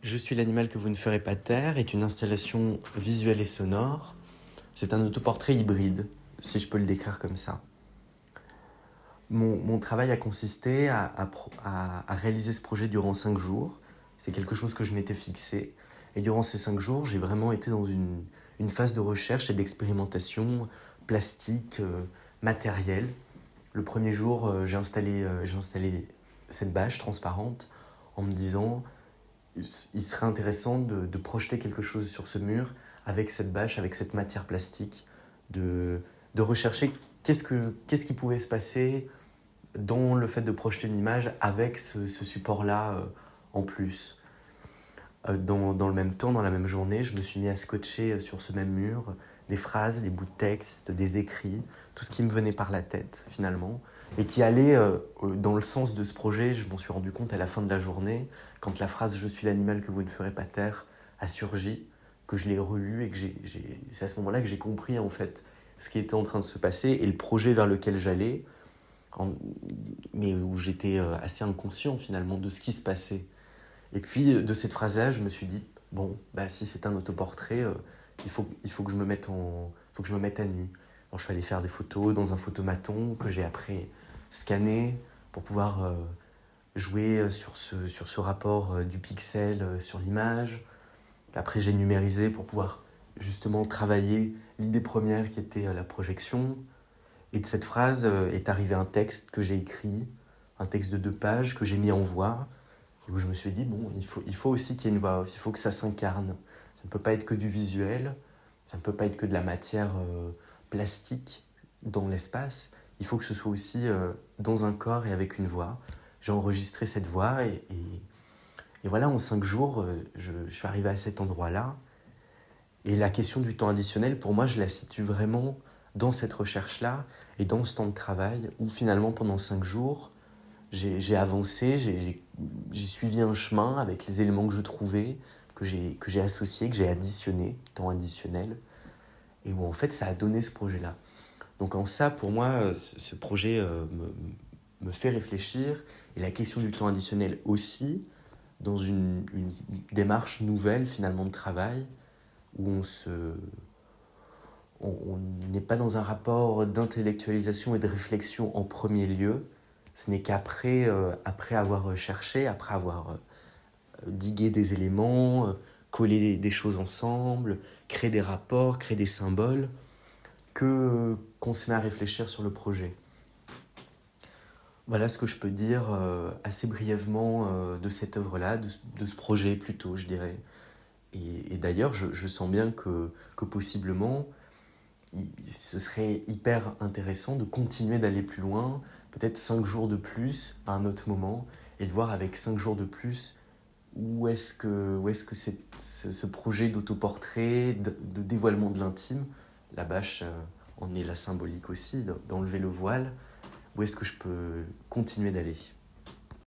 Je suis l'animal que vous ne ferez pas taire est une installation visuelle et sonore. C'est un autoportrait hybride, si je peux le décrire comme ça. Mon travail a consisté à réaliser ce projet durant 5 jours. C'est quelque chose que je m'étais fixé. Et durant ces 5 jours, j'ai vraiment été dans une phase de recherche et d'expérimentation plastique, matérielle. Le premier jour, j'ai installé cette bâche transparente en me disant il serait intéressant de projeter quelque chose sur ce mur avec cette bâche, avec cette matière plastique, de rechercher qu'est-ce qui pouvait se passer dans le fait de projeter une image avec ce support-là en plus. Dans le même temps, dans la même journée, je me suis mis à scotcher sur ce même mur des phrases, des bouts de texte, des écrits, tout ce qui me venait par la tête finalement, et qui allait dans le sens de ce projet. Je m'en suis rendu compte à la fin de la journée, quand la phrase « Je suis l'animal que vous ne ferez pas taire » a surgi, que je l'ai relu et que c'est à ce moment-là que j'ai compris en fait ce qui était en train de se passer et le projet vers lequel j'allais, mais où j'étais assez inconscient finalement de ce qui se passait. Et puis de cette phrase-là, je me suis dit, bon, bah, si c'est un autoportrait, il faut que je me mette faut que je me mette à nu. Alors, je suis allé faire des photos dans un photomaton que j'ai après scanné pour pouvoir jouer sur ce rapport du pixel sur l'image. Après, j'ai numérisé pour pouvoir justement travailler l'idée première qui était la projection. Et de cette phrase est arrivé un texte que j'ai écrit, un texte de 2 pages que j'ai mis en voix, où je me suis dit, bon, il faut aussi qu'il y ait une voix off, il faut que ça s'incarne. Ça ne peut pas être que du visuel, ça ne peut pas être que de la matière plastique dans l'espace, il faut que ce soit aussi dans un corps et avec une voix. J'ai enregistré cette voix et voilà, en 5 jours, je suis arrivé à cet endroit-là. Et la question du temps additionnel, pour moi, je la situe vraiment dans cette recherche-là et dans ce temps de travail où finalement, pendant 5 jours, j'ai avancé, j'ai suivi un chemin avec les éléments que je trouvais, que j'ai associés, que j'ai additionnés, temps additionnel, et où en fait ça a donné ce projet-là. Donc en ça, pour moi, ce projet me fait réfléchir, et la question du temps additionnel aussi, dans une démarche nouvelle finalement de travail, où on n'est pas dans un rapport d'intellectualisation et de réflexion en premier lieu. Ce n'est qu'après après avoir cherché, après avoir digué des éléments, collé des choses ensemble, créé des rapports, créé des symboles, qu'on se met à réfléchir sur le projet. Voilà ce que je peux dire assez brièvement de cette œuvre-là, de ce projet plutôt, je dirais. Et d'ailleurs, je sens bien que possiblement, ce serait hyper intéressant de continuer d'aller plus loin, peut-être 5 jours de plus à un autre moment, et de voir avec 5 jours de plus où est-ce que ce projet d'autoportrait, de dévoilement de l'intime, la bâche en est la symbolique aussi, d'enlever le voile, où est-ce que je peux continuer d'aller.